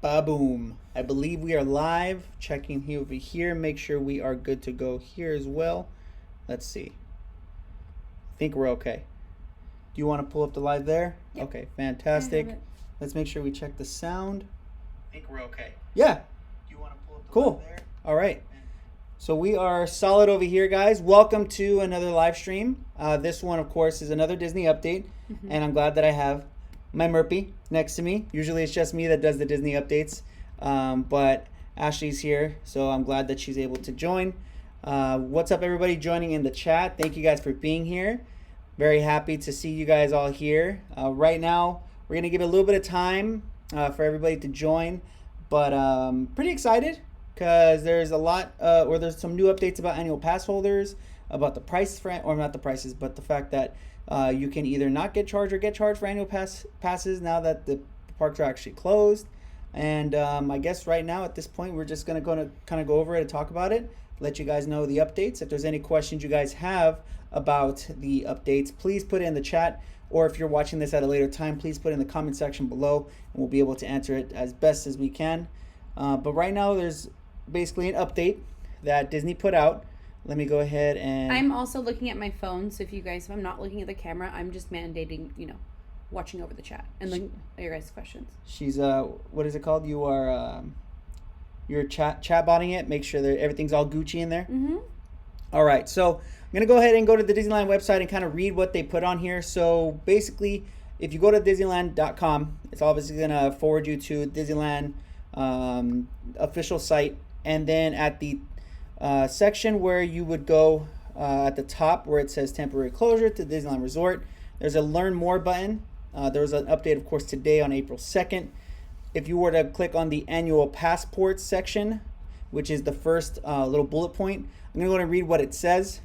Ba-boom. I believe we are live. Checking here over here. Make sure we are good to go here as well. Let's see. I think we're okay. Do you want to pull up the live there? Yep. Okay, fantastic. Let's make sure we check the sound. I think we're okay. Yeah. Do you want to pull up the Cool. live there? All right. So we are solid over here, guys. Welcome to another live stream. This one, of course, is another Disney update. And I'm glad that I have my Murphy next to me. Usually it's just me that does the Disney updates. But Ashley's here, so I'm glad that she's able to join. What's up, everybody joining in the chat? Thank you guys for being here. Very happy to see you guys all here. Right now, we're going to give a little bit of time for everybody to join. But pretty excited because there's a lot, or there's some new updates about annual pass holders, about the price for, or not the prices, but the fact that you can either not get charged or get charged for annual passes now that the parks are actually closed. And I guess right now at this point we're just going to kind of go over it and talk about it, let you guys know the updates. If there's any questions you guys have about the updates, please put it in the chat, or if you're watching this at a later time, please put it in the comment section below and we'll be able to answer it as best as we can. But right now there's basically an update that Disney put out. Let me go ahead and... I'm also looking at my phone, so if I'm not looking at the camera, I'm just mandating, watching over the chat and looking at your guys' questions. She's, what is it called? You are, you're chat-botting it. Make sure that everything's all Gucci in there. Mm-hmm. All right, so I'm going to go ahead and go to the Disneyland website and kind of read what they put on here. So basically, if you go to Disneyland.com, it's obviously going to forward you to Disneyland official site. And then at the section where you would go at the top where it says temporary closure to Disneyland Resort, there's a learn more button. There was an update, of course, today on April 2nd. If you were to click on the annual passports section, which is the first little bullet point, I'm going to go and read what it says.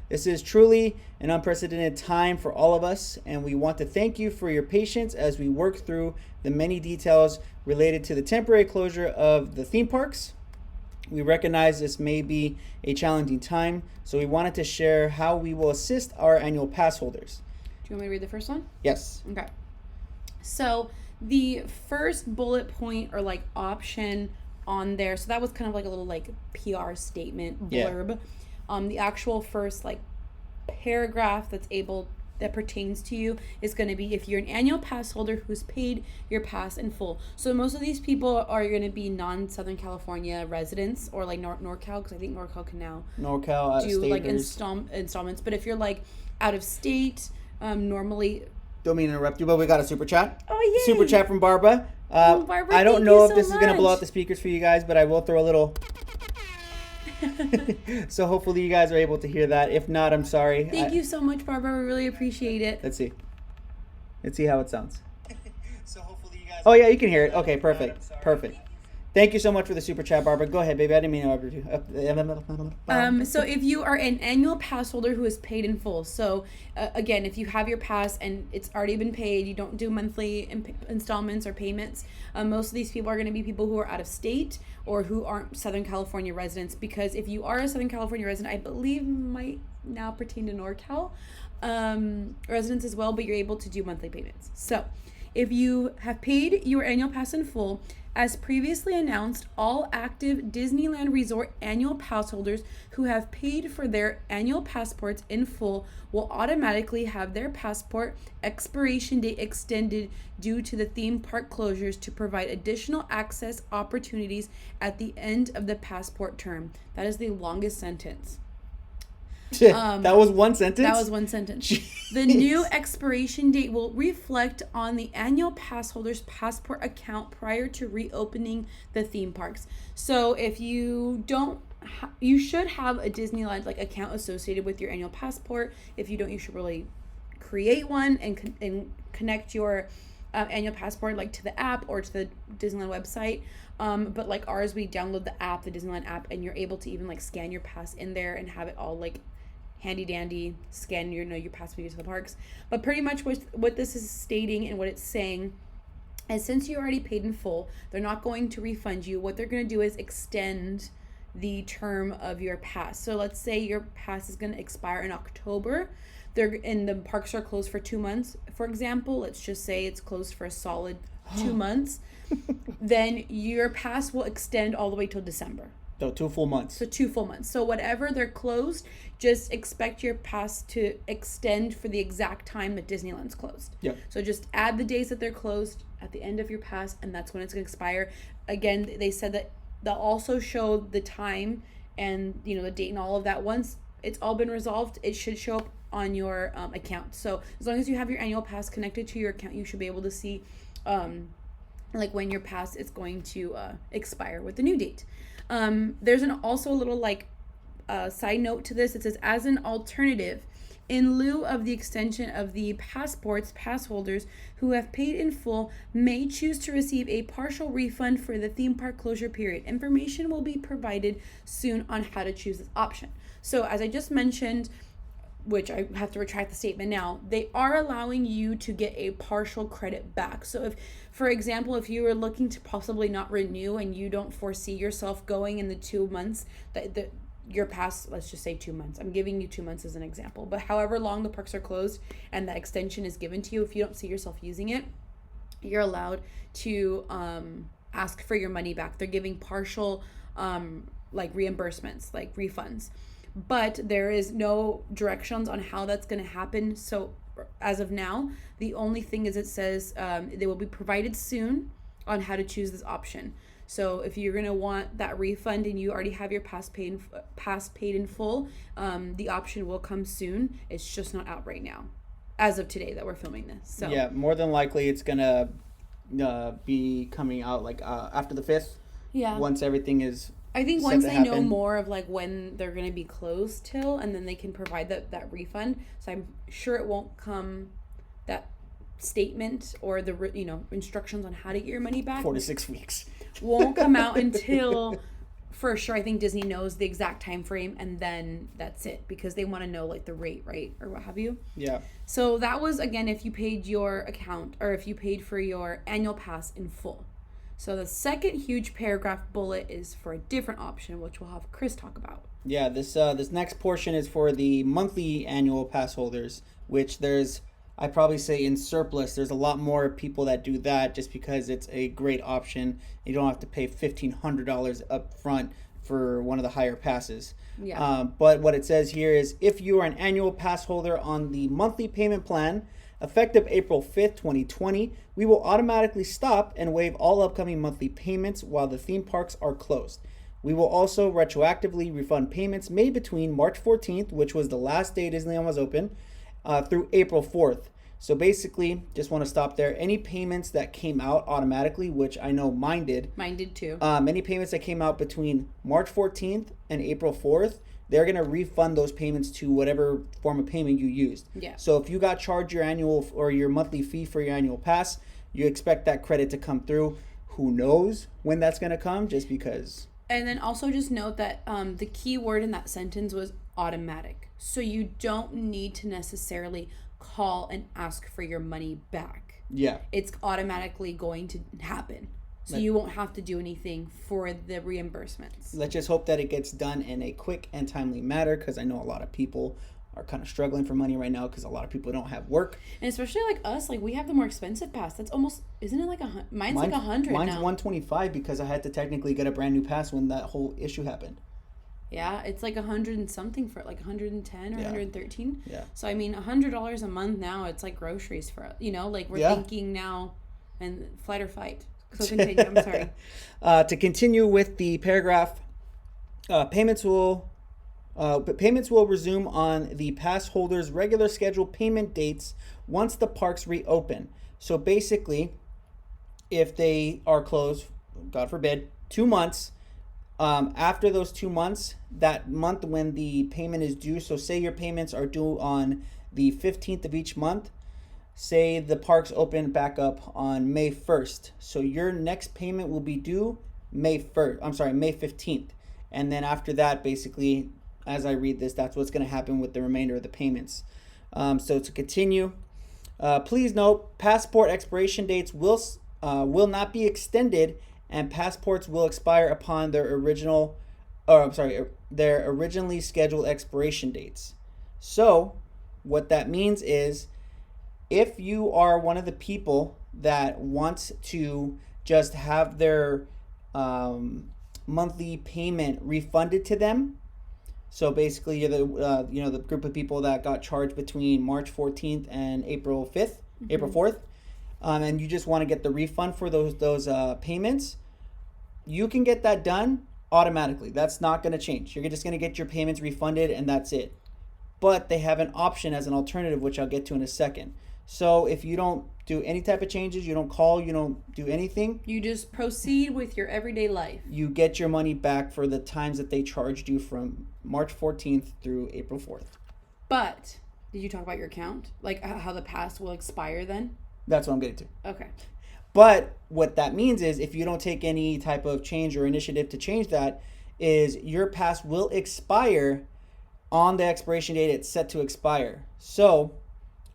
This is truly an unprecedented time for all of us, and we want to thank you for your patience as we work through the many details related to the temporary closure of the theme parks. We recognize this may be a challenging time, so we wanted to share how we will assist our annual pass holders. Do you want me to read the first one? Yes. Okay. So the first bullet point or option on there, so that was kind of like a little PR statement blurb. Yeah. The actual first paragraph that pertains to you is going to be if you're an annual pass holder who's paid your pass in full. So most of these people are going to be non-Southern California residents or NorCal, because I think NorCal can now do installments. But if you're out of state, normally... Don't mean to interrupt you, but we got a super chat. Oh, yay. Super chat from Barbara. Barbara, I don't know if this is going to blow out the speakers for you guys, but I will throw a little... So hopefully you guys are able to hear that. If not, I'm sorry. Thank you so much, Barbara. We really appreciate it. Let's see how it sounds. So hopefully you guys... Oh yeah, you can hear it. Okay, perfect. Perfect. Thank you so much for the super chat, Barbara. Go ahead, baby. I didn't mean to interrupt you. So if you are an annual pass holder who is paid in full, so again, if you have your pass and it's already been paid, you don't do monthly installments or payments, most of these people are going to be people who are out of state or who aren't Southern California residents, because if you are a Southern California resident, I believe might now pertain to NorCal residents as well, but you're able to do monthly payments. So if you have paid your annual pass in full, as previously announced, all active Disneyland Resort annual pass holders who have paid for their annual passports in full will automatically have their passport expiration date extended due to the theme park closures to provide additional access opportunities at the end of the passport term. That is the longest sentence. That was one sentence? That was one sentence. Jeez. The new expiration date will reflect on the annual pass holder's passport account prior to reopening the theme parks. So if you don't, you should have a Disneyland account associated with your annual passport. If you don't, you should really create one and connect your annual passport to the app or to the Disneyland website. But ours, we download the app, the Disneyland app, and you're able to even scan your pass in there and have it all handy dandy, scan your pass when you get to the parks. But pretty much what this is stating and what it's saying is, since you already paid in full, they're not going to refund you. What they're going to do is extend the term of your pass. So let's say your pass is going to expire in October. And the parks are closed for 2 months, for example. Let's just say it's closed for a solid 2 months, then your pass will extend all the way till December. So 2 full months. So 2 full months. So whatever they're closed, just expect your pass to extend for the exact time that Disneyland's closed. Yep. So just add the days that they're closed at the end of your pass, and that's when it's going to expire. Again, they said that they'll also show the time and, you know, the date and all of that. Once it's all been resolved, it should show up on your account. So as long as you have your annual pass connected to your account, you should be able to see like when your pass is going to expire with the new date. There's also a little like side note to this. It says, as an alternative, in lieu of the extension of the passports, pass holders who have paid in full may choose to receive a partial refund for the theme park closure period. Information will be provided soon on how to choose this option. So as I just mentioned, which I have to retract the statement now, they are allowing you to get a partial credit back. So if, for example, if you were looking to possibly not renew and you don't foresee yourself going in the 2 months that your pass, let's just say 2 months. I'm giving you 2 months as an example, but however long the parks are closed and that extension is given to you, if you don't see yourself using it, you're allowed to ask for your money back. They're giving partial like reimbursements, like refunds. But there is no directions on how that's going to happen. So as of now, the only thing is it says they will be provided soon on how to choose this option. So if you're going to want that refund and you already have your pass paid in full, the option will come soon. It's just not out right now as of today that we're filming this. So yeah, more than likely it's going to be coming out like after the 5th. Yeah. Once everything is I think once they know more of like when they're going to be closed till, and then they can provide that refund. So I'm sure it won't come that statement or the instructions on how to get your money back. 4 to 6 weeks won't come out until for sure. I think Disney knows the exact time frame, and then that's it, because they want to know like the rate, right, or what have you. Yeah. So that was, again, if you paid your account or if you paid for your annual pass in full. So the second huge paragraph bullet is for a different option, which we'll have Chris talk about. Yeah, this next portion is for the monthly annual pass holders, which I'd probably say in surplus, there's a lot more people that do that just because it's a great option. You don't have to pay $1,500 up front for one of the higher passes. Yeah. But what it says here is, if you are an annual pass holder on the monthly payment plan, effective April 5th, 2020, we will automatically stop and waive all upcoming monthly payments while the theme parks are closed. We will also retroactively refund payments made between March 14th, which was the last day Disneyland was open, through April 4th. So basically, just want to stop there. Any payments that came out automatically, which I know mine did. Mine did too. Any payments that came out between March 14th and April 4th, they're going to refund those payments to whatever form of payment you used. Yeah. So if you got charged your annual or your monthly fee for your annual pass, you expect that credit to come through. Who knows when that's going to come, just because. And then also just note that the key word in that sentence was automatic. So you don't need to necessarily call and ask for your money back. Yeah. It's automatically going to happen. So you won't have to do anything for the reimbursements. Let's just hope that it gets done in a quick and timely manner, because I know a lot of people are kind of struggling for money right now because a lot of people don't have work. And especially like us, like we have the more expensive pass. That's almost, isn't it like mine's like 100 mine's now. 125 because I had to technically get a brand new pass when that whole issue happened. Yeah, it's like 100 and something for like 110 or 113. Yeah. So I mean, $100 a month now, it's like groceries for us. Like we're thinking now, and flight or fight. So continue. I'm sorry. To continue with the paragraph, payments will resume on the pass holders' regular scheduled payment dates once the parks reopen. So basically, if they are closed, God forbid, 2 months, after those 2 months, that month when the payment is due, so say your payments are due on the 15th of each month, say the parks open back up on May 1st. So your next payment will be due May 15th. And then after that, basically, as I read this, that's what's going to happen with the remainder of the payments. So to continue, please note, passport expiration dates will not be extended, and passports will expire upon their originally scheduled expiration dates. So what that means is, if you are one of the people that wants to just have their monthly payment refunded to them. So basically, you're the the group of people that got charged between March 14th and April 5th, April 4th, and you just want to get the refund for those payments. You can get that done automatically. That's not going to change. You're just going to get your payments refunded, and that's it. But they have an option as an alternative, which I'll get to in a second. So if you don't do any type of changes, you don't call, you don't do anything, You just proceed with your everyday life. you get your money back for the times that they charged you from March 14th through April 4th. But did you talk about your account? Like how the pass will expire then? That's what I'm getting to. Okay. But what that means is if you don't take any type of change or initiative to change that, is your pass will expire on the expiration date it's set to expire. So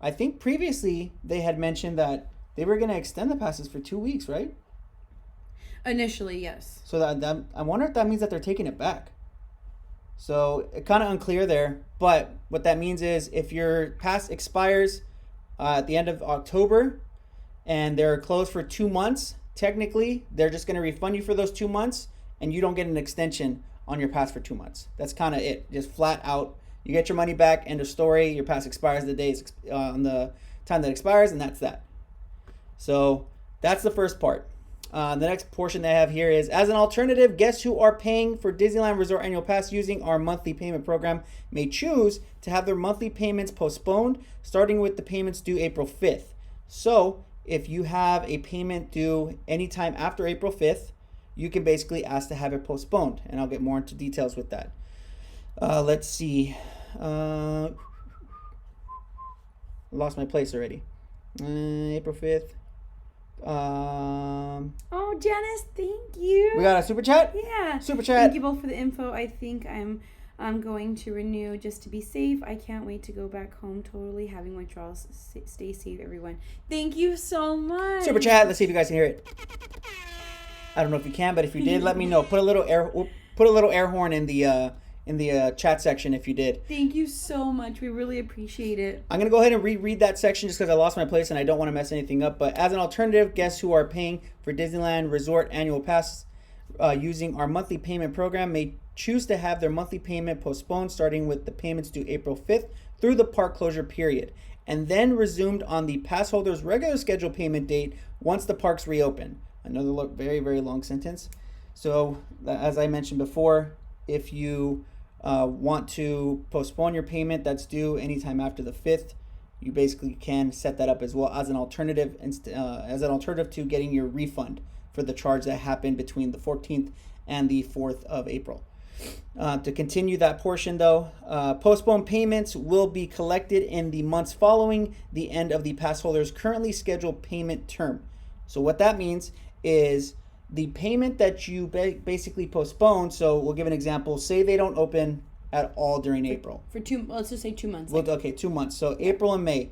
I think previously they had mentioned that they were going to extend the passes for 2 weeks, right? Initially, yes. So that I wonder if that means that they're taking it back. So it kind of unclear there. But what that means is if your pass expires at the end of October and they're closed for 2 months, technically they're just going to refund you for those 2 months and you don't get an extension on your pass for 2 months. That's kind of it. Just flat out. You get your money back, end of story. Your pass expires the day on the time that expires, and that's that. So that's the first part. The next portion they have here is, as an alternative, guests who are paying for Disneyland Resort Annual Pass using our monthly payment program may choose to have their monthly payments postponed, starting with the payments due April 5th. So if you have a payment due anytime after April 5th, you can basically ask to have it postponed, and I'll get more into details with that. Let's see. Lost my place already. April 5th. Oh, Janice, thank you. We got a super chat? Yeah. Super chat. Thank you both for the info. I think I'm going to renew just to be safe. I can't wait to go back home totally having withdrawals. Stay safe, everyone. Thank you so much. Super chat. Let's see if you guys can hear it. I don't know if you can, but if you did, let me know. Put a little air horn in the chat section if you did. Thank you so much. We really appreciate it. I'm going to go ahead and reread that section just because I lost my place and I don't want to mess anything up. But as an alternative, guests who are paying for Disneyland Resort Annual Pass using our monthly payment program may choose to have their monthly payment postponed, starting with the payments due April 5th through the park closure period, and then resumed on the pass holder's regular scheduled payment date once the parks reopen. Another very, very long sentence. So, as I mentioned before, if you want to postpone your payment that's due anytime after the 5th, you basically can set that up as well as an alternative to getting your refund for the charge that happened between the 14th and the 4th of April. To continue that portion though, postponed payments will be collected in the months following the end of the pass holder's currently scheduled payment term. So what that means is the payment that you basically postpone. So we'll give an example. Say they don't open at all during April. Let's just say 2 months. Well, okay, 2 months. So April and May.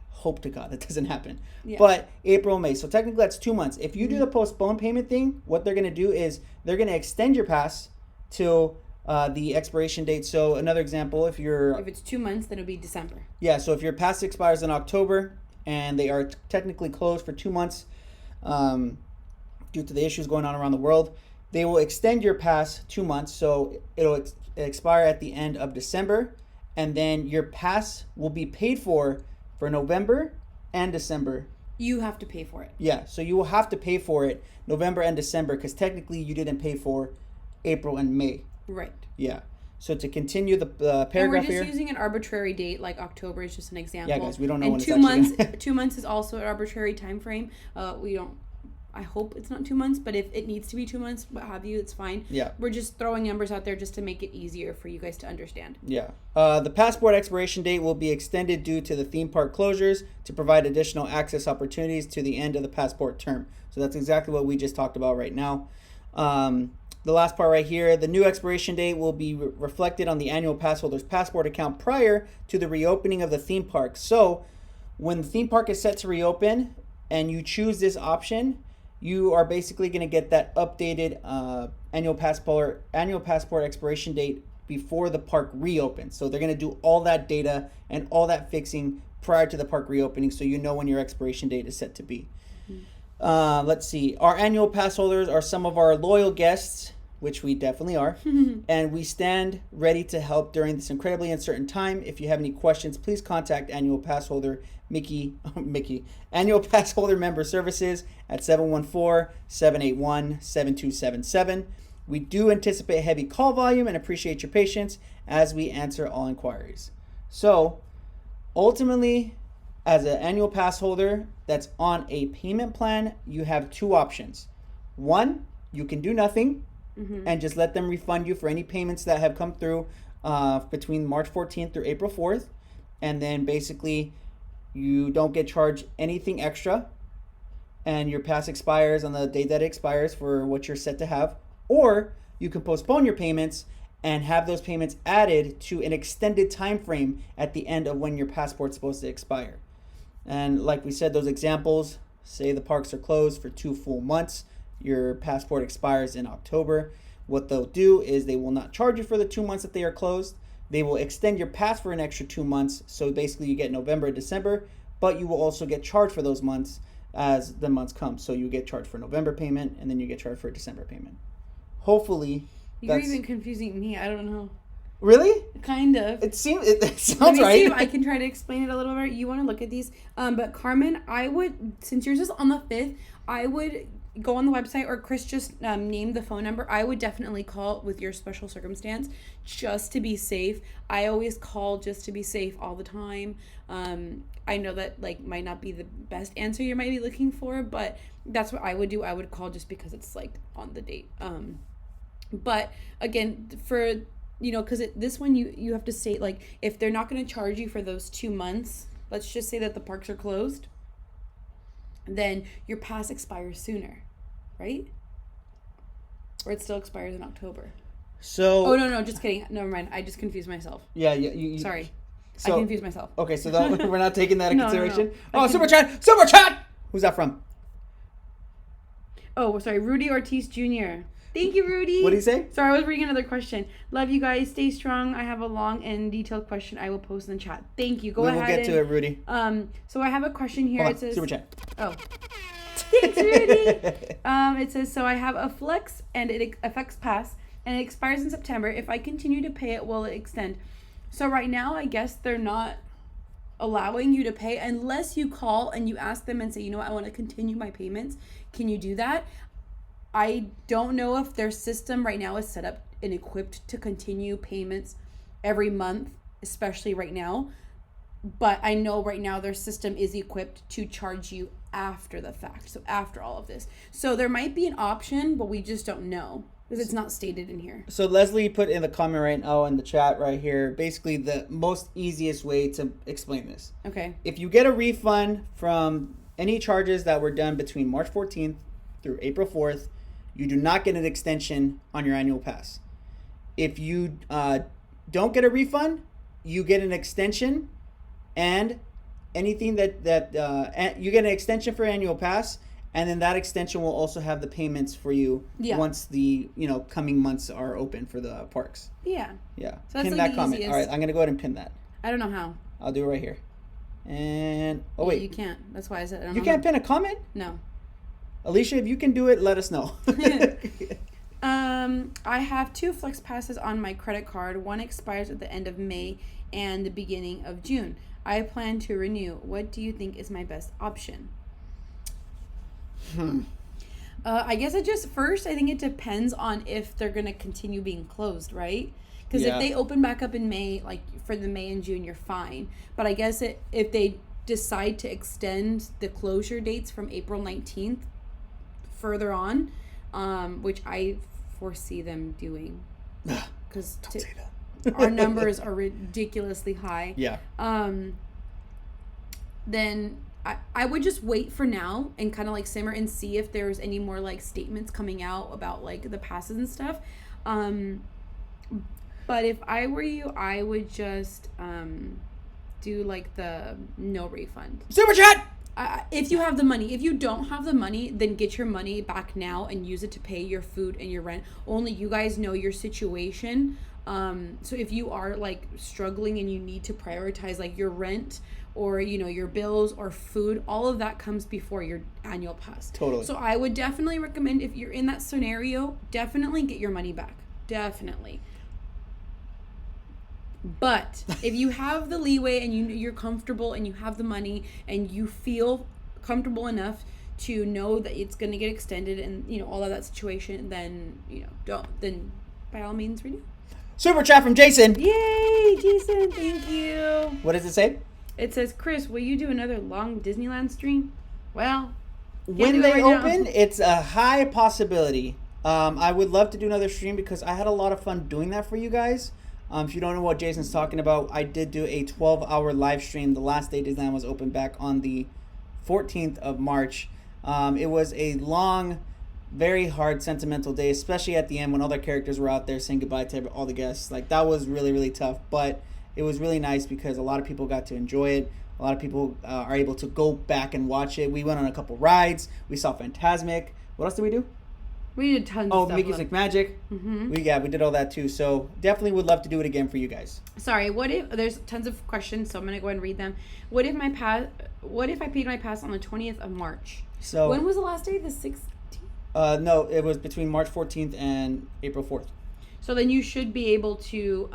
Hope to God that doesn't happen. Yeah. But April and May. So technically that's 2 months. If you do the postpone payment thing, what they're going to do is they're going to extend your pass till the expiration date. So another example, if it's 2 months, then it'll be December. Yeah, so if your pass expires in October and they are technically closed for 2 months, due to the issues going on around the world, they will extend your pass 2 months. So it'll expire at the end of December, and then your pass will be paid for November and December. You have to pay for it. Yeah, so you will have to pay for it November and December because technically you didn't pay for April and May. Right. Yeah. So to continue the paragraph and we're just here. using an arbitrary date, like October is just an example. Yeah, guys, we don't know and when it's 2 actually months. gonna- 2 months is also an arbitrary time frame. We don't. I hope it's not 2 months, but if it needs to be 2 months, what have you, it's fine. Yeah. We're just throwing numbers out there just to make it easier for you guys to understand. Yeah. The passport expiration date will be extended due to the theme park closures to provide additional access opportunities to the end of the passport term. So that's exactly what we just talked about right now. The last part right here, the new expiration date will be reflected on the annual pass holder's passport account prior to the reopening of the theme park. So when the theme park is set to reopen and you choose this option, you are basically going to get that updated annual passport expiration date before the park reopens. So they're going to do all that data and all that fixing prior to the park reopening, so you know when your expiration date is set to be. Let's see. Our annual pass holders are some of our loyal guests, which we definitely are. And we stand ready to help during this incredibly uncertain time. If you have any questions, please contact annual pass holder Mickey, annual pass holder member services at 714-781-7277. We do anticipate heavy call volume and appreciate your patience as we answer all inquiries. So, ultimately, as an annual pass holder that's on a payment plan, you have two options. One, you can do nothing and just let them refund you for any payments that have come through between March 14th through April 4th. And then basically, you don't get charged anything extra. And your pass expires on the day that it expires for what you're set to have. Or you can postpone your payments and have those payments added to an extended time frame at the end of when your passport's supposed to expire. And like we said, those examples, say the parks are closed for 2 full months, your passport expires in October. What they'll do is they will not charge you for the 2 months that they are closed. They will extend your pass for an extra 2 months. So basically you get November and December, but you will also get charged for those months as the months come. So you get charged for November payment and then you get charged for a December payment. Hopefully. You're even confusing me. I don't know. Really? Kind of. It sounds Let me right. see if I can try to explain it a little bit. You want to look at these. But Carmen, I would, since yours is on the 5th, I would go on the website, or Chris just named the phone number. I would definitely call with your special circumstance just to be safe. I always call just to be safe all the time. I know that might not be the best answer you might be looking for, but that's what I would do. I would call just because it's on the date. But again, for because this one you have to state if they're not going to charge you for those 2 months, let's just say that the parks are closed, then your pass expires sooner, right? Or it still expires in October. So. Oh no, just kidding. Never mind. I just confused myself. Yeah, you Sorry, so, I confused myself. Okay, so we're not taking that into consideration. No. Oh, super chat! Who's that from? Oh, sorry, Rudy Ortiz Jr. Thank you, Rudy. What did he say? Sorry, I was reading another question. Love you guys. Stay strong. I have a long and detailed question I will post in the chat. Thank you. Go ahead. We'll get to it, Rudy. So I have a question here. Hold It says super chat. Oh. Thanks, Rudy. It says, so I have a Flex and it affects pass and it expires in September. If I continue to pay it, will it extend? So right now, I guess they're not allowing you to pay unless you call and you ask them and say, you know what, I want to continue my payments. Can you do that? I don't know if their system right now is set up and equipped to continue payments every month, especially right now. But I know right now their system is equipped to charge you after the fact. So after all of this. So there might be an option, but we just don't know because it's not stated in here. So Leslie put in the comment right now in the chat right here, basically the most easiest way to explain this. Okay. If you get a refund from any charges that were done between March 14th through April 4th, you do not get an extension on your annual pass. If you don't get a refund, you get an extension, and anything that you get an extension for annual pass, and then that extension will also have the payments for you once the coming months are open for the parks. Yeah. Yeah. So that's pin that comment. easiest. All right, I'm gonna go ahead and pin that. I don't know how. I'll do it right here. And wait, you can't. That's why I said I don't you know can't how. pin a comment? No. Alicia, if you can do it, let us know. I have 2 Flex passes on my credit card. One expires at the end of May and the beginning of June. I plan to renew. What do you think is my best option? I guess I think it depends on if they're going to continue being closed, right? Because if they open back up in May, for the May and June, you're fine. But I guess if they decide to extend the closure dates from April 19th further on, which I foresee them doing, because our numbers are ridiculously high. Yeah. Then I would just wait for now and kind of simmer and see if there's any more statements coming out about the passes and stuff. But if I were you, I would just do the no refund. Super chat. If you have the money. If you don't have the money, then get your money back now and use it to pay your food and your rent. Only you guys know your situation. So if you are like struggling and you need to prioritize like your rent or your bills or food, all of that comes before your annual pass. Totally. So I would definitely recommend, if you're in that scenario, definitely get your money back. Definitely. But if you have the leeway and you're comfortable and you have the money and you feel comfortable enough to know that it's going to get extended and all of that situation, then then by all means renew. Super chat from Jason. Yay, Jason! Thank you. What does it say? It says, Chris, will you do another long Disneyland stream? Well, When they open, it's a high possibility. I would love to do another stream because I had a lot of fun doing that for you guys. If you don't know what Jason's talking about, I did do a 12-hour live stream the last day Disneyland was open back on the 14th of March. It was a long, very hard, sentimental day, especially at the end when all the characters were out there saying goodbye to all the guests. Like, that was really, really tough. But it was really nice because a lot of people got to enjoy it. A lot of people are able to go back and watch it. We went on a couple rides. We saw Fantasmic. What else did we do? We did tons of stuff. Oh, Mickey's Like Magic. Mm-hmm. We did all that too. So definitely would love to do it again for you guys. Sorry, what if there's tons of questions, so I'm gonna go ahead and read them. What if I paid my pass on the 20th of March? So when was the last day? The 16th? No, it was between March 14th and April 4th. So then you should be able to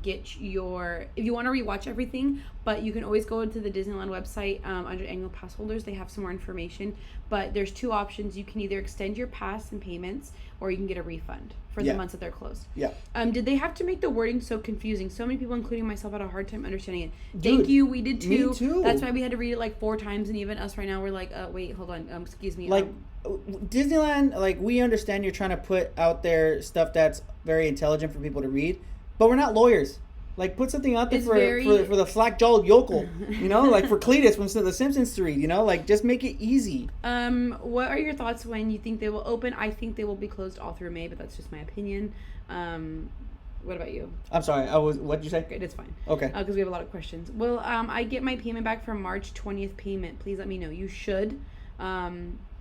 get your, if you want to rewatch everything, but you can always go to the Disneyland website under annual pass holders. They have some more information, but there's two options. You can either extend your pass and payments, or you can get a refund for the months that they're closed. Yeah. Did they have to make the wording so confusing? So many people, including myself, had a hard time understanding it. Dude, Thank you. We did too. Me too. That's why we had to read it like 4 times, and even us right now, we're like, wait, hold on. Excuse me. Like, Disneyland, like, we understand you're trying to put out there stuff that's very intelligent for people to read, but we're not lawyers. Like, put something out there for the slack-jawed yokel, like for Cletus from The Simpsons to read, like, just make it easy. What are your thoughts when you think they will open? I think they will be closed all through May, but that's just my opinion. What about you? I'm sorry, what'd you say? Great, it's fine. Okay. Because we have a lot of questions. Will I get my payment back for March 20th payment? Please let me know. You should,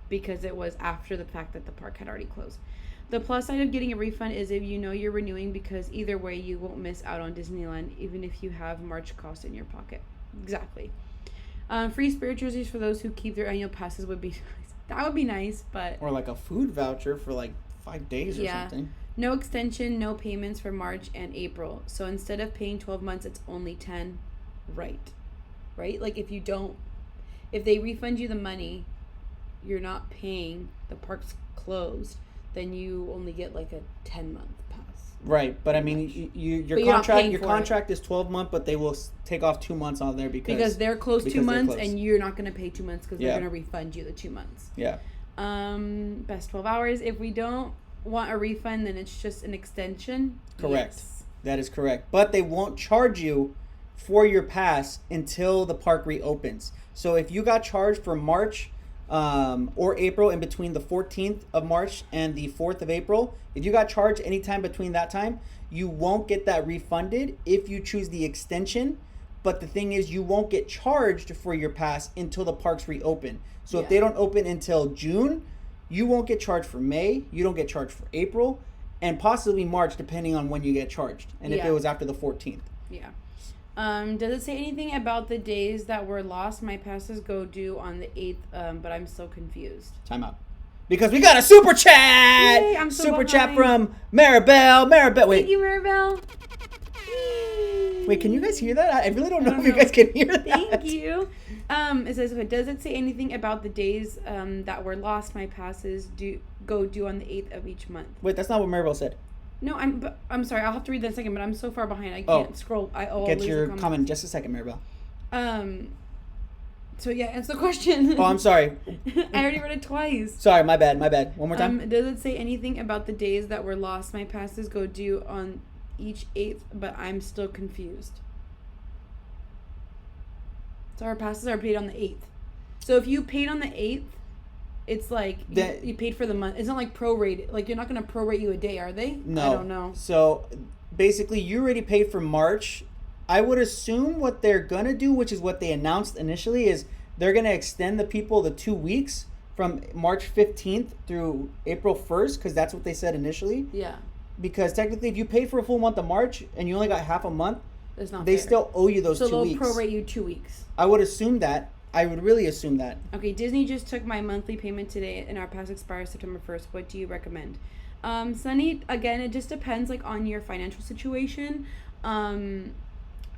because it was after the fact that the park had already closed. The plus side of getting a refund is if you're renewing, because either way you won't miss out on Disneyland, even if you have March cost in your pocket. Exactly. Free spirit jerseys for those who keep their annual passes would be nice. That would be nice, but... Or like a food voucher for like 5 days or something. No extension, no payments for March and April. So instead of paying 12 months, it's only 10. Right? Like if they refund you the money, you're not paying, the park's closed, then you only get like a 10-month pass. Right, but I mean, your contract is 12 months, but they will take off 2 months on there because they're closed 2 months, and you're not going to pay 2 months because they're going to refund you the 2 months. Yeah. Best 12 hours. If we don't want a refund, then it's just an extension. Correct. Yes. That is correct. But they won't charge you for your pass until the park reopens. So if you got charged for March or April, in between the 14th of March and the 4th of April, if you got charged anytime between that time, you won't get that refunded if you choose the extension. But the thing is, you won't get charged for your pass until the parks reopen. So if they don't open until June, you won't get charged for May, you don't get charged for April, and possibly March, depending on when you get charged, and if it was after the 14th. Yeah. Does it say anything about the days that were lost? My passes go due on the 8th, but I'm so confused. Time out. Because we got a super chat! Yay, I'm so super behind. chat from Maribel. Wait. Thank you, Maribel. Wait, can you guys hear that? I really don't know if you guys can hear that. Thank you. It says, does it say anything about the days that were lost? My passes go due on the 8th of each month. Wait, that's not what Maribel said. No, I'm sorry. I'll have to read that in a second, but I'm so far behind. I can't scroll. Get your comment in just a second, Maribel. So yeah, answer the question. Oh, I'm sorry. I already read it twice. Sorry, my bad. One more time. Does it say anything about the days that were lost? My passes go due on each 8th, but I'm still confused. So our passes are paid on the 8th. So if you paid on the 8th, it's like you paid for the month. It's not like prorated. Like, you're not going to prorate you a day, are they? No. I don't know. So basically, you already paid for March. I would assume what they're going to do, which is what they announced initially, is they're going to extend the people the 2 weeks from March 15th through April 1st, because that's what they said initially. Yeah. because technically if you paid for a full month of March and you only got half a month, It's not they fair. still owe you those so 2 weeks. they'll prorate you 2 weeks. I would assume that. I would really assume that. Okay, Disney just took my monthly payment today, and our pass expires September 1st. What do you recommend? Sunny, again, it just depends like on your financial situation.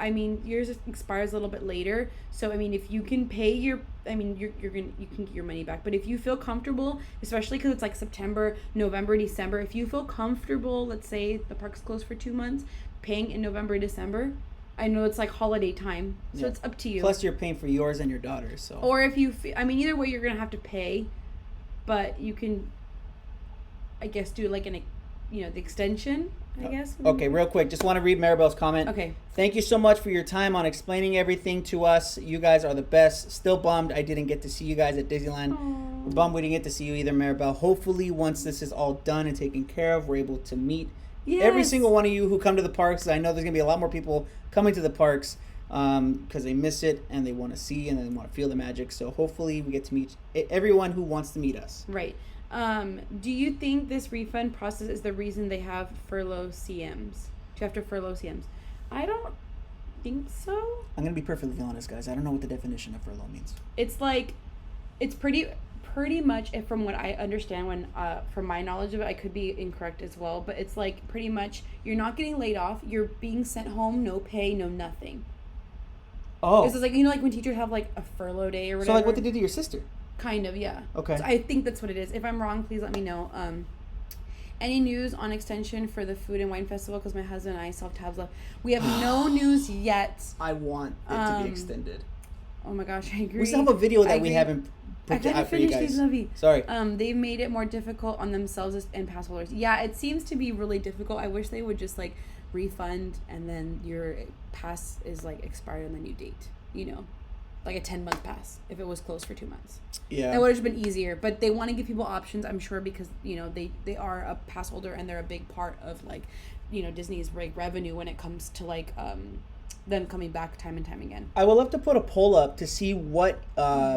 I mean, yours expires a little bit later, so I mean, if you can pay your, I mean, you can get your money back. But if you feel comfortable, especially because it's like September, November, December, if you feel comfortable, let's say the park's closed for 2 months, paying in November, December. I know it's like holiday time, so it's up to you. Plus, you're paying for yours and your daughter's. So. Or if you, I mean, either way, you're gonna have to pay, but you can, I guess, do like the extension. I guess. Okay, real quick, just want to read Maribel's comment. Okay. Thank you so much for your time on explaining everything to us. You guys are the best. Still bummed I didn't get to see you guys at Disneyland. Aww. Bummed we didn't get to see you either, Maribel. Hopefully, once this is all done and taken care of, we're able to meet every single one of you who come to the parks. I know there's going to be a lot more people coming to the parks because they miss it and they want to see and they want to feel the magic. So hopefully we get to meet everyone who wants to meet us. Right. Do you think this refund process is the reason they have furlough CMs? Do you have to furlough CMs? I don't think so. I'm going to be perfectly honest, guys. I don't know what the definition of furlough means. It's like, it's pretty much, if from what I understand, when from my knowledge of it, I could be incorrect as well, but it's like pretty much you're not getting laid off, you're being sent home, no pay, no nothing. Oh. This is like, like when teachers have like a furlough day or whatever. So like what they did to your sister? Kind of, yeah. Okay. So I think that's what it is. If I'm wrong, please let me know. Any news on extension for the Food and Wine Festival? Because my husband and I still have tabs left. We have no news yet. I want it to be extended. Oh my gosh, I agree. We still have a video that we haven't I put gotta out for you finish guys. these, Lovey. Sorry. They've made it more difficult on themselves and pass holders. Yeah, it seems to be really difficult. I wish they would just like refund and then your pass is like expired on the new date. Like a 10-month pass if it was closed for 2 months. Yeah. That would have been easier. But they want to give people options, I'm sure, because they are a pass holder and they're a big part of like Disney's revenue when it comes to like them coming back time and time again. I would love to put a poll up to see what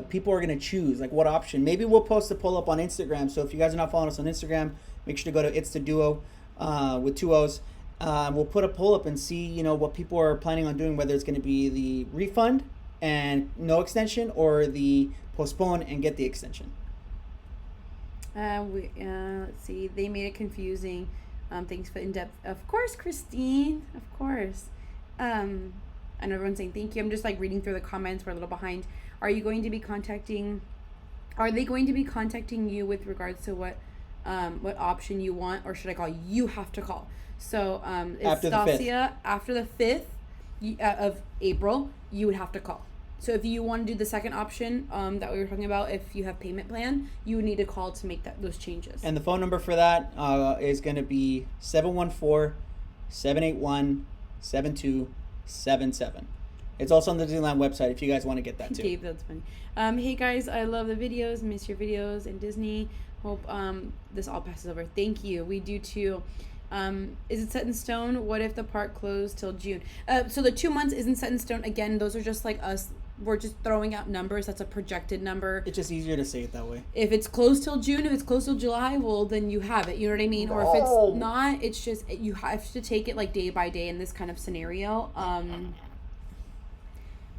people are going to choose, like what option. Maybe we'll post a poll up on Instagram. So if you guys are not following us on Instagram, make sure to go to It's the Duo with 2 O's. We'll put a poll up and see, what people are planning on doing, whether it's going to be the refund and no extension or the postpone and get the extension. Let's see. They made it confusing. Thanks for in-depth. Of course, Christine. Of course. And everyone's saying thank you. I'm just like reading through the comments. We're a little behind. Are they going to be contacting you with regards to what option you want, or should I call? You have to call. So it's Stasia after the 5th of April. You would have to call. So if you want to do the second option that we were talking about, if you have payment plan, you would need to call to make those changes. And the phone number for that is going to be 714-781-7277. It's also on the Disneyland website if you guys want to get that too. Dave, that's funny. Hey guys, I love the videos. Miss your videos and Disney. Hope this all passes over. Thank you. We do too. Is it set in stone? What if the park closed till June? So the 2 months isn't set in stone. Again, those are just like us. We're just throwing out numbers. That's a projected number. It's just easier to say it that way. If it's closed till June, if it's closed till July, well, then you have it. You know what I mean? Or if it's not, it's just, you have to take it like day by day in this kind of scenario.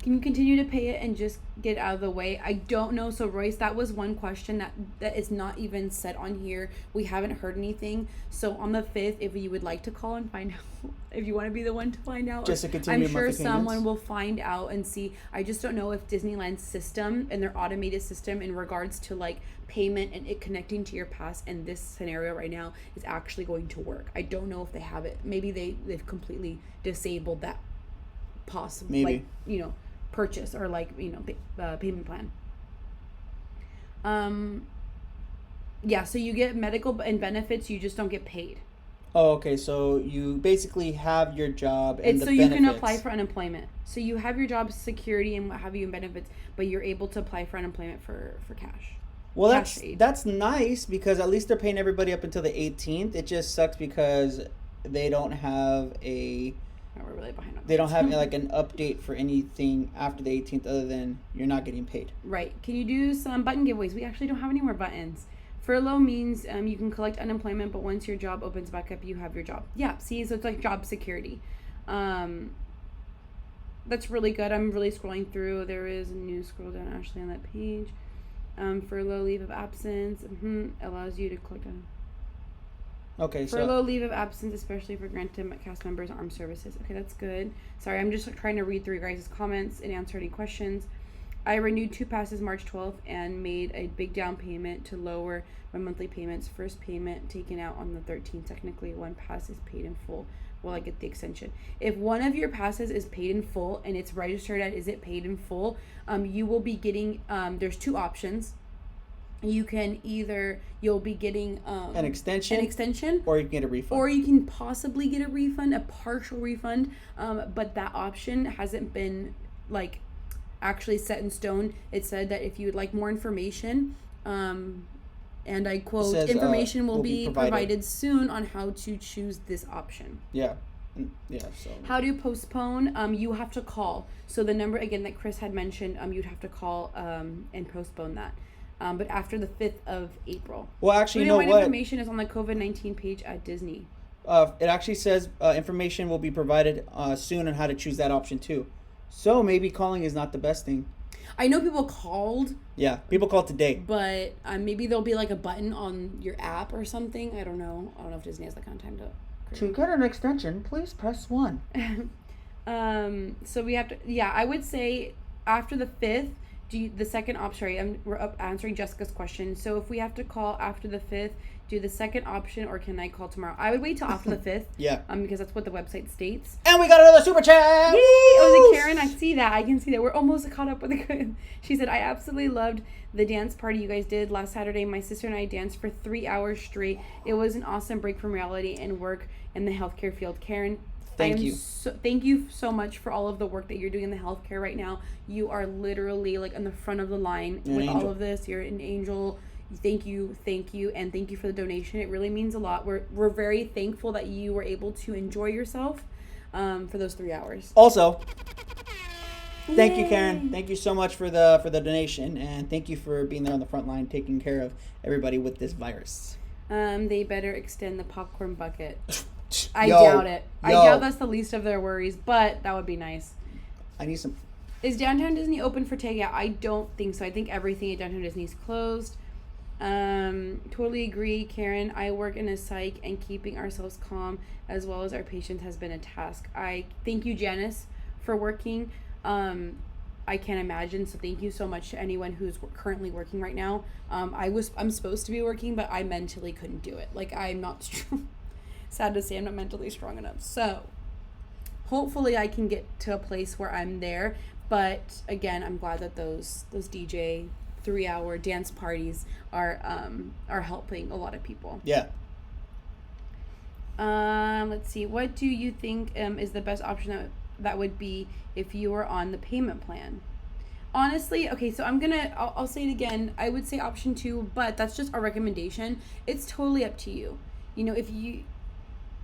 Can you continue to pay it and just get out of the way? I don't know. So Royce, that was one question that is not even set on here. We haven't heard anything. So on the 5th, if you would like to call and find out, if you want to be the one to find out, just to continue, I'm sure someone will find out and see. I just don't know if Disneyland's system and their automated system in regards to like payment and it connecting to your pass in this scenario right now is actually going to work. I don't know if they have it. Maybe they've completely disabled that possible. Maybe. Like, purchase or like payment plan. So you get medical and benefits, you just don't get paid. Oh, okay. So you basically have your job and the benefits. You can benefits. apply for unemployment. So you have your job security and what have you and benefits, but you're able to apply for unemployment for cash. Well, cash that's nice because at least they're paying everybody up until the 18th. It just sucks because they don't have we're really behind on they don't have like an update for anything after the 18th other than you're not getting paid. Right. Can you do some button giveaways? We actually don't have any more buttons Furlough means you can collect unemployment, but once your job opens back up, you have your job. Yeah, see, so it's like job security. That's really good. I'm really scrolling through. There is a new scroll down actually on that page. Furlough leave of absence allows you to collect on. Okay, Furlough leave of absence, especially for granted cast members and armed services. Okay, that's good. Sorry, I'm just trying to read through your guys' comments and answer any questions. I renewed 2 passes March 12th and made a big down payment to lower my monthly payments. First payment taken out on the 13th. Technically, 1 pass is paid in full. Will I get the extension? If one of your passes is paid in full and it's registered at is it paid in full, you will be getting, there's 2 options. You can you'll be getting an extension, or you can get a refund. Or you can possibly get a refund, a partial refund, but that option hasn't been like actually set in stone. It said that if you would like more information, and I quote, says, information will be provided soon on how to choose this option. Yeah. So how do you postpone? You have to call. So the number again that Chris had mentioned, you'd have to call and postpone that. But after the 5th of April. Well, actually, you know what? Information is on the COVID-19 page at Disney. It actually says information will be provided soon on how to choose that option too. So maybe calling is not the best thing. I know people called. Yeah, people called today. But maybe there'll be like a button on your app or something. I don't know. I don't know if Disney has that kind of time to. To get an extension, please press 1. So we have to. Yeah, I would say after the 5th. The second option, sorry, we're answering Jessica's question. So if we have to call after the 5th, do the second option, or can I call tomorrow? I would wait till after the 5th. Yeah. Because that's what the website states. And we got another super chat. Yay! Oh, is it Karen? I see that. I can see that. We're almost caught up with it. She said, I absolutely loved the dance party you guys did last Saturday. My sister and I danced for 3 hours straight. It was an awesome break from reality and work in the healthcare field. Karen, thank you so much for all of the work that you're doing in the healthcare right now. You are literally like on the front of the line with all of this. You're an angel. Thank you, and thank you for the donation. It really means a lot. We're very thankful that you were able to enjoy yourself for those 3 hours. Also, thank you, Karen. Thank you so much for the donation, and thank you for being there on the front line, taking care of everybody with this virus. They better extend the popcorn bucket. I doubt it. I doubt that's the least of their worries, but that would be nice. I need some. Is Downtown Disney open for takeout? I don't think so. I think everything at Downtown Disney is closed. Totally agree, Karen. I work in a psych, and keeping ourselves calm as well as our patients has been a task. I thank you, Janice, for working. I can't imagine, so thank you so much to anyone who's currently working right now. I'm supposed to be working, but I mentally couldn't do it. Like, I'm not strong. Sad to say, I'm not mentally strong enough. So hopefully I can get to a place where I'm there. But again, I'm glad that those DJ 3-hour dance parties are helping a lot of people. Yeah. Let's see. What do you think is the best option that would be if you were on the payment plan? Honestly, okay, so I'll say it again. I would say option 2, but that's just our recommendation. It's totally up to you. You know,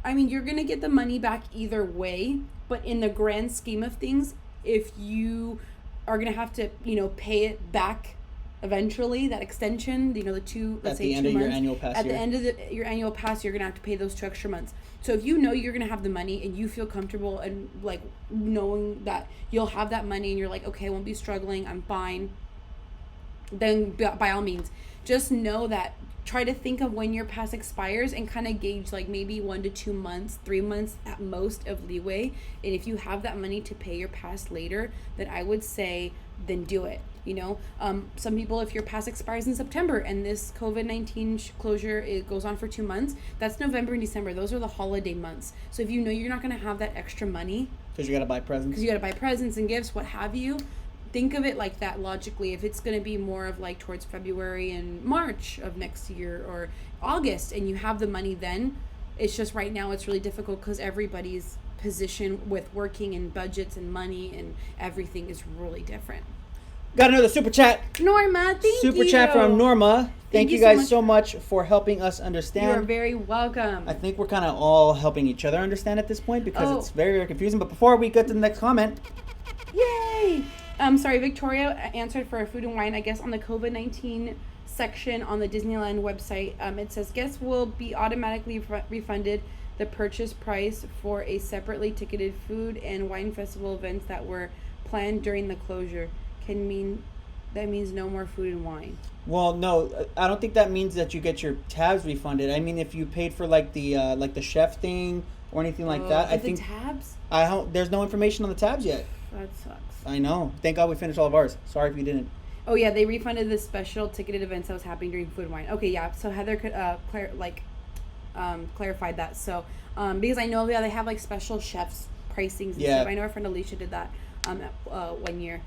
you're going to get the money back either way, but in the grand scheme of things, if you are going to have to, pay it back eventually, that extension, the 2, let's say 2 months. At the end of your annual pass. At the end of your annual pass, you're going to have to pay those 2 extra months. So if you know you're going to have the money and you feel comfortable and like knowing that you'll have that money and you're like, okay, I won't be struggling, I'm fine, then by all means, just know that try to think of when your pass expires and kind of gauge like maybe 1 to 2 months, 3 months at most of leeway. And if you have that money to pay your pass later, then I would say then do it. Some people, if your pass expires in September and this COVID-19 closure, it goes on for 2 months, that's November and December. Those are the holiday months. So if you know you're not going to have that extra money because you got to buy presents and gifts, what have you, think of it like that logically. If it's going to be more of like towards February and March of next year or August and you have the money then, it's just right now it's really difficult because everybody's position with working and budgets and money and everything is really different. Got another super chat. Norma, thank you. Super chat from Norma. Thank you guys so much for helping us understand. You are very welcome. I think we're kind of all helping each other understand at this point because it's very, very confusing. But before we get to the next comment. Yay! Sorry, Victoria answered for food and wine, I guess, on the COVID-19 section on the Disneyland website. It says guests will be automatically refunded the purchase price for a separately ticketed food and wine festival events that were planned during the closure. That means no more food and wine. Well, no, I don't think that means that you get your tabs refunded. I mean, if you paid for like the chef thing or anything like that, I think tabs. There's no information on the tabs yet. That sucks. I know. Thank God we finished all of ours. Sorry if you didn't. Oh yeah, they refunded the special ticketed events that was happening during food and wine. Okay, yeah. So Heather could clarified that. So because I know they have like special chefs pricings and stuff. I know our friend Alicia did that 1 year.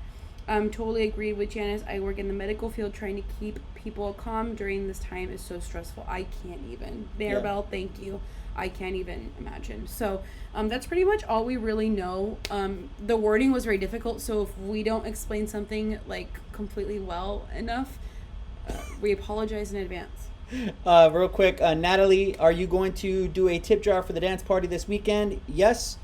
Totally agreed with Janice. I work in the medical field. Trying to keep people calm during this time is so stressful. I can't even. Maribel, thank you. I can't even imagine. So that's pretty much all we really know. The wording was very difficult, so if we don't explain something like completely well enough, we apologize in advance. Real quick, Natalie, are you going to do a tip jar for the dance party this weekend? Yes.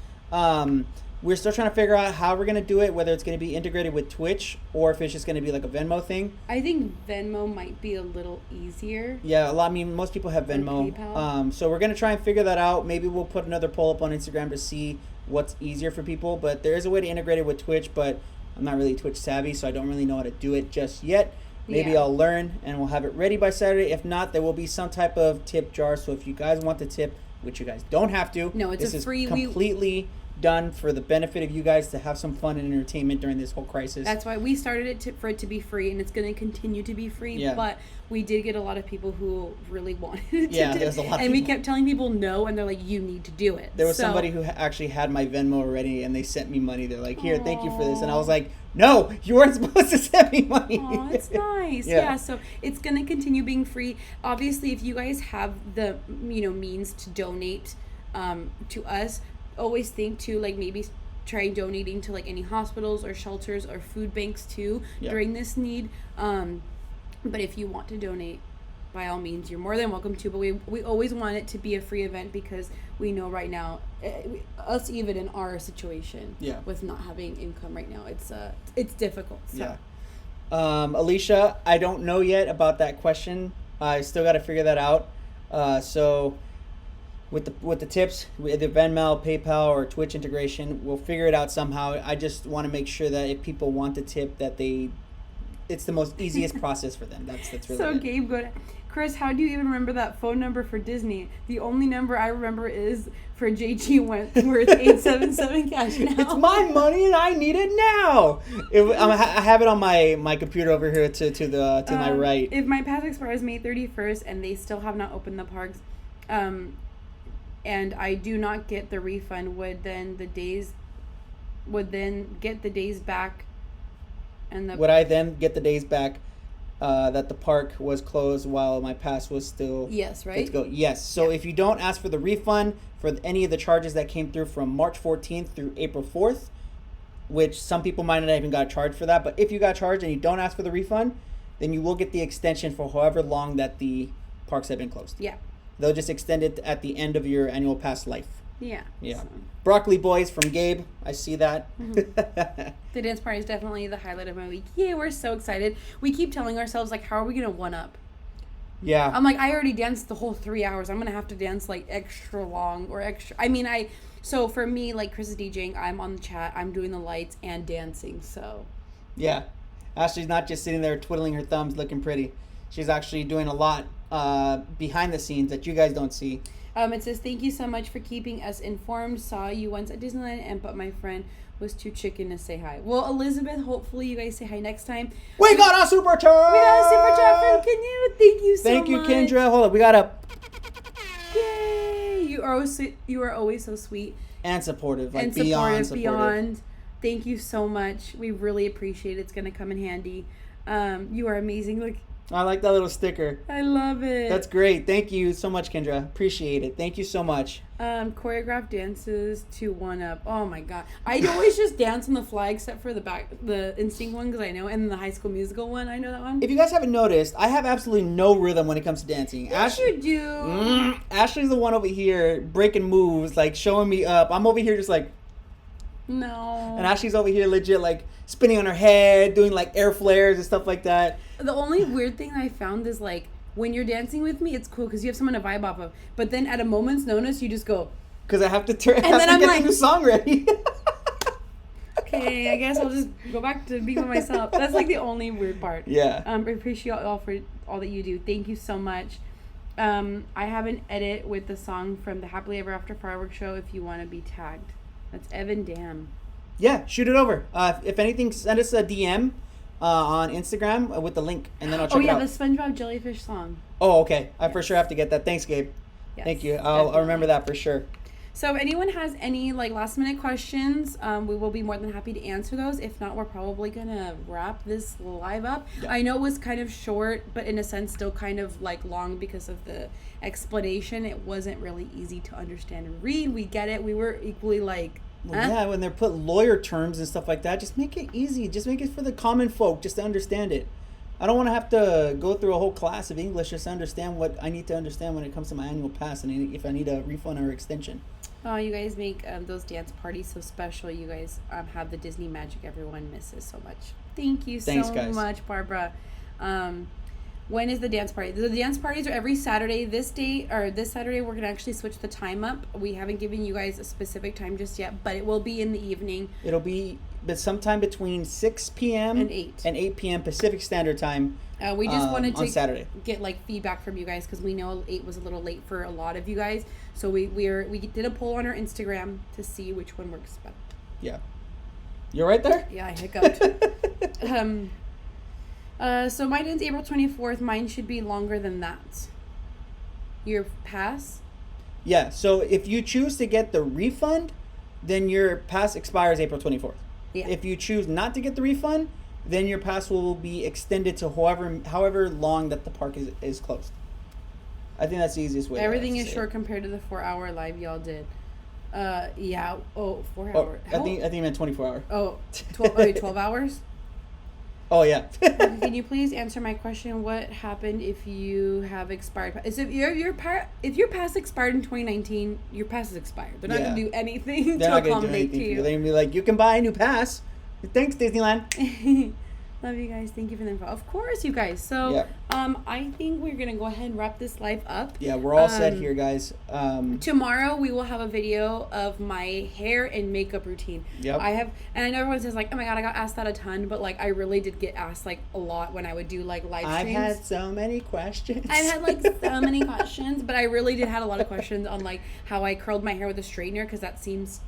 We're still trying to figure out how we're going to do it, whether it's going to be integrated with Twitch or if it's just going to be like a Venmo thing. I think Venmo might be a little easier. Yeah, most people have Venmo. PayPal. So we're going to try and figure that out. Maybe we'll put another poll up on Instagram to see what's easier for people. But there is a way to integrate it with Twitch, but I'm not really Twitch savvy, so I don't really know how to do it just yet. Maybe I'll learn and we'll have it ready by Saturday. If not, there will be some type of tip jar. So if you guys want the tip, which you guys don't have to. No, it's a free... completely done for the benefit of you guys to have some fun and entertainment during this whole crisis. That's why we started it for it to be free, and it's going to continue to be free. Yeah. But we did get a lot of people who really wanted it Yeah, to do. there's a lot of and we people. kept telling people no, and they're like, you need to do it. There was somebody who actually had my Venmo already, and they sent me money. They're like, here, thank you for this. And I was like, no, you weren't supposed to send me money. Oh, it's nice. Yeah, so it's going to continue being free. Obviously, if you guys have the means to donate to us, always think to like maybe try donating to like any hospitals or shelters or food banks too during this need. But if you want to donate, by all means, you're more than welcome to. But we always want it to be a free event because we know right now, us even in our situation, with not having income right now, it's difficult. So. Yeah. Alicia, I don't know yet about that question. I still got to figure that out. So. With the tips, with the Venmo, PayPal, or Twitch integration, we'll figure it out somehow. I just want to make sure that if people want the tip, that it's the most easiest process for them. That's really so it. Gabe, Chris, how do you even remember that phone number for Disney? The only number I remember is for JG Wentworth 877 cash now. It's my money and I need it now. I have it on my computer over here to my right. If my pass expires May 31st and they still have not opened the parks, and I do not get the refund, would then get the days back, and would I then get the days back that the park was closed while my pass was still yes, right? To go? Yes. So if you don't ask for the refund for any of the charges that came through from March 14th through April 4th, which some people might not even got charged for that, but if you got charged and you don't ask for the refund, then you will get the extension for however long that the parks have been closed. Yeah. They'll just extend it at the end of your annual pass life. Yeah. Yeah. So. Broccoli Boys from Gabe. I see that. Mm-hmm. The dance party is definitely the highlight of my week. Yeah, we're so excited. We keep telling ourselves, like, how are we going to one-up? Yeah. I'm like, I already danced the whole 3 hours. I'm going to have to dance, like, extra long or extra. I mean, so for me, like, Chris is DJing. I'm on the chat. I'm doing the lights and dancing, so. Yeah. Ashley's not just sitting there twiddling her thumbs looking pretty. She's actually doing a lot behind the scenes that you guys don't see. It says, thank you so much for keeping us informed. Saw you once at Disneyland, but my friend was too chicken to say hi. Well, Elizabeth, hopefully you guys say hi next time. We got a super chat! We got a super chat from Kenyu. Thank you so much. Thank you, Kendra. Hold on, we got a... Yay! You are always so sweet. And supportive. Like, and beyond. Thank you so much. We really appreciate it. It's going to come in handy. You are amazing. Look. I like that little sticker. I love it. That's great. Thank you so much, Kendra. Appreciate it. Thank you so much. Choreographed dances to one up. Oh my god. I always just dance on the fly except for the Instinct one because I know, and the High School Musical one. I know that one. If you guys haven't noticed, I have absolutely no rhythm when it comes to dancing. Yes, you do. Ashley's the one over here breaking moves, like showing me up. I'm over here just like... No. And Ashley's over here legit like spinning on her head, doing like air flares and stuff like that. The only weird thing I found is like when you're dancing with me, it's cool because you have someone to vibe off of. But then at a moment's notice, you just go. Because I have to turn. And I have then to I'm get like- the new song ready. Okay, I guess I'll just go back to being by myself. That's like the only weird part. Yeah. I appreciate y'all for all that you do. Thank you so much. I have an edit with the song from the Happily Ever After fireworks show. If you want to be tagged, that's Evan Dam. Yeah, shoot it over. If anything, send us a DM on Instagram with the link, and then I'll check Oh it yeah, out. the SpongeBob jellyfish song. Oh, okay. I for sure have to get that. Thanks, Gabe. Yes, Thank you. I'll definitely. remember that for sure. So if anyone has any like last minute questions, we will be more than happy to answer those. If not, we're probably gonna wrap this live up. Yeah. I know it was kind of short, but in a sense still kind of like long because of the explanation. It wasn't really easy to understand and read. We get it. We were equally like, Well, yeah, when they're put lawyer terms and stuff like that, just make it easy. Just make it for the common folk, just to understand it. I don't want to have to go through a whole class of English just to understand what I need to understand when it comes to my annual pass and if I need a refund or extension. oh, you guys make those dance parties so special. You guys have the Disney magic everyone misses so much. Thank you Thanks, so guys. much, Barbara. When is the dance party? The dance parties are every Saturday. This Saturday we're gonna actually switch the time up. We haven't given you guys a specific time just yet, but it will be in the evening. It'll be sometime between 6 p.m. And 8. and 8 p.m. Pacific Standard Time. We just wanted on to Saturday. get like feedback from you guys because we know 8 was a little late for a lot of you guys. So we did a poll on our Instagram to see which one works better. Yeah. You're right there? Yeah, I hiccuped. So mine is April 24th. Mine should be longer than that. Your pass? Yeah, so if you choose to get the refund, then your pass expires April 24th. Yeah. If you choose not to get the refund, then your pass will be extended to however long that the park is closed. I think that's the easiest way. Everything to is say short it. compared to the 4-hour live y'all did. Yeah. Oh, 4 Oh, hours. I think you meant 24 hour. Oh, 12 hours? Oh yeah. Can you please answer my question? What happened if you have expired? Is if your pass expired in 2019, your pass is expired. They're not Yeah. gonna do anything They're to not gonna do accommodate anything to for you. you. They're gonna be like, you can buy a new pass. Thanks, Disneyland. Love you guys. Thank you for the info. Of course, you guys. So, Yeah. I think we're gonna go ahead and wrap this live up. Yeah, we're all set here, guys. Tomorrow we will have a video of my hair and makeup routine. Yep. And I know everyone says like, oh my god, I got asked that a ton, but like I really did get asked like a lot when I would do like live I've streams. had so many questions. I've had like so many questions, but I really did had a lot of questions on like how I curled my hair with a straightener because that seems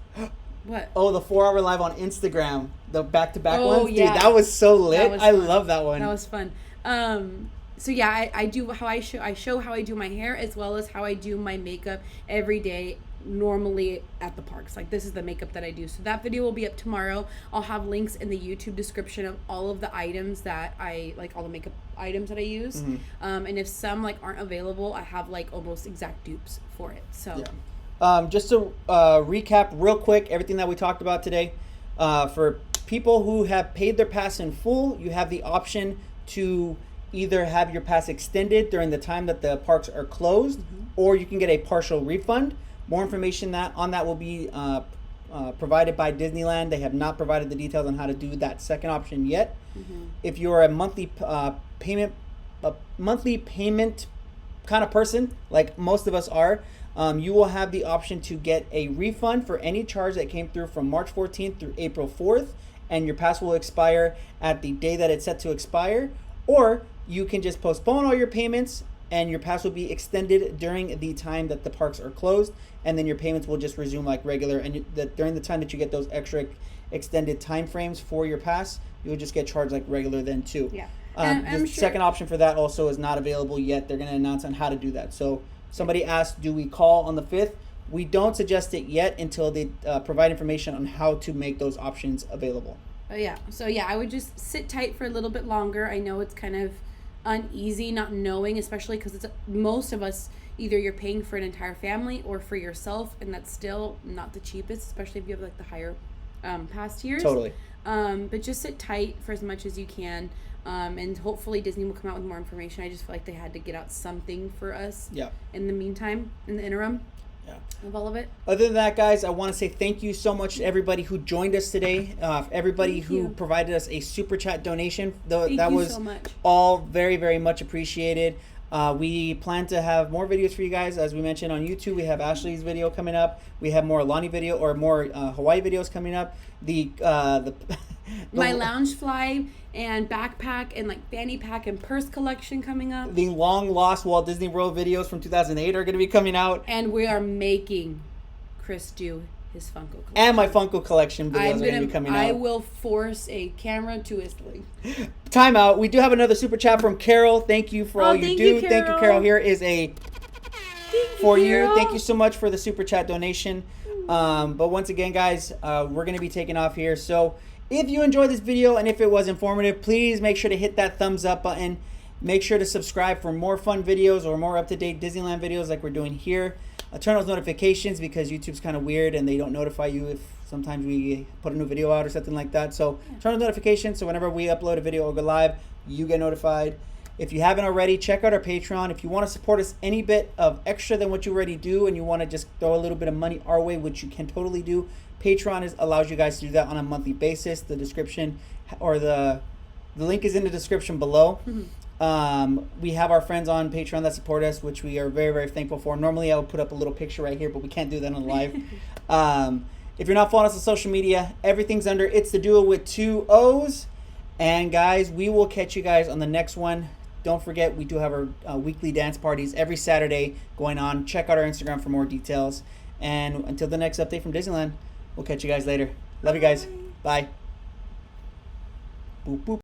what. Oh, the 4-hour live on Instagram, the back-to-back Oh, ones, yeah. dude, that was so lit. That was I fun. love that one. That was fun. So yeah, I do how I show how I do my hair as well as how I do my makeup every day normally at the parks. Like this is the makeup that I do. So that video will be up tomorrow. I'll have links in the YouTube description of all of the items that I like, all the makeup items that I use. Mm-hmm. And if some like aren't available, I have like almost exact dupes for it. So Yeah. Just to recap real quick everything that we talked about today. For people who have paid their pass in full, you have the option to either have your pass extended during the time that the parks are closed, or you can get a partial refund. More information on that will be provided by Disneyland. They have not provided the details on how to do that second option yet. If you're a monthly payment kind of person, like most of us are, you will have the option to get a refund for any charge that came through from March 14th through April 4th, and your pass will expire at the day that it's set to expire. Or you can just postpone all your payments and your pass will be extended during the time that the parks are closed, and then your payments will just resume like regular, and during the time that you get those extra extended time frames for your pass, you'll just get charged like regular then too. yeah. The second option for that also is not available yet. They're going to announce on how to do that. So somebody asked, do we call on the 5th? We don't suggest it yet until they provide information on how to make those options available. Yeah. So yeah, I would just sit tight for a little bit longer. I know it's kind of uneasy not knowing, especially because it's most of us, either you're paying for an entire family or for yourself, and that's still not the cheapest, especially if you have like the higher pass tiers. Totally. But just sit tight for as much as you can, and hopefully Disney will come out with more information. I just feel like they had to get out something for us. Yeah. In the meantime, in the interim. Yeah. of all of it. Other than that, guys, I want to say thank you so much to everybody who joined us today. Everybody Thank who you. provided us a super chat donation. Thank That you was so much. all very, very much appreciated. We plan to have more videos for you guys. As we mentioned on YouTube, we have Ashley's video coming up. We have more Lonnie video or more Hawaii videos coming up. My lounge fly and backpack and like fanny pack and purse collection coming up. The long lost Walt Disney World videos from 2008 are going to be coming out. And we are making Chris do his Funko collection. And my Funko collection videos are going to be coming out. I will force a camera to his leg. Time out. We do have another super chat from Carol. Thank you for all you thank do. you, Thank you, Carol. Carol. Here is a Thank for you. Carol. Thank you so much for the super chat donation. But once again, guys, we're going to be taking off here. So if you enjoyed this video and if it was informative, please make sure to hit that thumbs up button. Make sure to subscribe for more fun videos or more up-to-date Disneyland videos like we're doing here. Turn those notifications because YouTube's kind of weird and they don't notify you if sometimes we put a new video out or something like that. So turn on notifications so whenever we upload a video or go live, you get notified. If you haven't already, check out our Patreon. If you want to support us any bit of extra than what you already do and you want to just throw a little bit of money our way, which you can totally do, Patreon allows you guys to do that on a monthly basis. The description or the link is in the description below. We have our friends on Patreon that support us, which we are very, very thankful for. Normally I would put up a little picture right here, but we can't do that on live. If you're not following us on social media, everything's under It's the Duo with 2 O's. And guys, we will catch you guys on the next one. Don't forget, we do have our weekly dance parties every Saturday going on. Check out our Instagram for more details. And until the next update from Disneyland, we'll catch you guys later. Love you guys. Bye. Boop, boop.